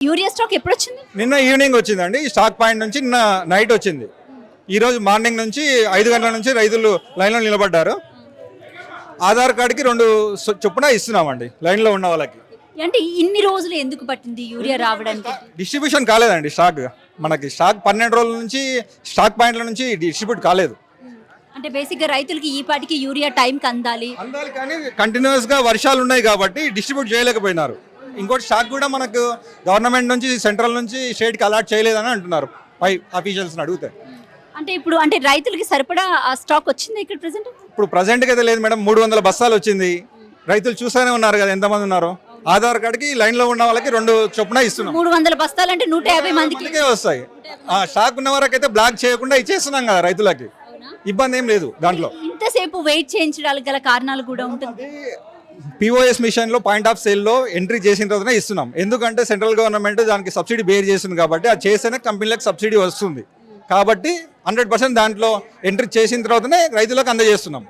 Urea stock ఎప్పుడు వచ్చింది? నిన్న ఈవినింగ్ వచ్చిందండి. స్టాక్ పాయింట్ నుంచి నిన్న నైట్ వచ్చింది. ఈరోజు మార్నింగ్ నుంచి 5 గంటల నుంచి రైతులు లైన్లో నిలబడ్డారు. ఆధార్ కార్డుకి 2 చొప్పున ఇస్తున్నామండి లైన్లో ఉన్న వాళ్ళకి. అంటే ఇన్ని రోజులు ఎందుకు పట్టింది యూరియా రావడానికి? డిస్ట్రిబ్యూషన్ కాలేదండి. మనకి స్టాక్ 12 రోజుల నుంచి స్టాక్ పాయింట్ల నుంచి డిస్ట్రిబ్యూట్ కాలేదు. అంటే బేసిక్గా రైతులకి ఈ పాటికి యూరియా టైంకి అందాలి కానీ కంటిన్యూస్గా వర్షాలు ఉన్నాయి కాబట్టి డిస్ట్రిబ్యూట్ చేయలేకపోయినారు. ఇంకోటి స్టాక్ కూడా మనకు గవర్నమెంట్ నుంచి సెంట్రల్ నుంచి స్టేట్కి అలాట్ చేయలేదని అంటున్నారు పై అఫీషియల్స్ని అడిగితే. అంటే ఇప్పుడు అంటే రైతులకి సరిపడా ఆ స్టాక్ వచ్చింది ఇక్కడ ప్రెసెంట్? ఇప్పుడు ప్రజెంట్కి అయితే లేదు మేడం. 300 బస్తాలు వచ్చింది. రైతులు చూస్తూనే ఉన్నారు కదా ఎంతమంది ఉన్నారు. ఆధార్ కార్డుకి లైన్లో ఉన్న వాళ్ళకి 2 చొప్పున ఇస్తున్నాం. 300 బస్తాలు అంటే 150 మందికి వస్తాయి. స్టాక్ ఉన్న వరకు అయితే బ్లాక్ చేయకుండా ఇచ్చేస్తున్నాం కదా రైతులకి. ఇబ్బంది ఏం లేదు దాంట్లో. ఇంతసేపు వెయిట్ చేయించడానికి గల కారణాలు కూడా ఉంటుంది. పిఓఎస్ మిషన్లో పాయింట్ ఆఫ్ సేల్లో ఎంట్రీ చేసిన తర్వాతనే ఇస్తున్నాం. ఎందుకంటే సెంట్రల్ గవర్నమెంట్ దానికి సబ్సిడీ బేర్ చేస్తుంది కాబట్టి అది చేస్తేనే కంపెనీలకు సబ్సిడీ వస్తుంది. కాబట్టి 100% దాంట్లో ఎంట్రీ చేసిన తర్వాతనే రైతులకు అందజేస్తున్నాం.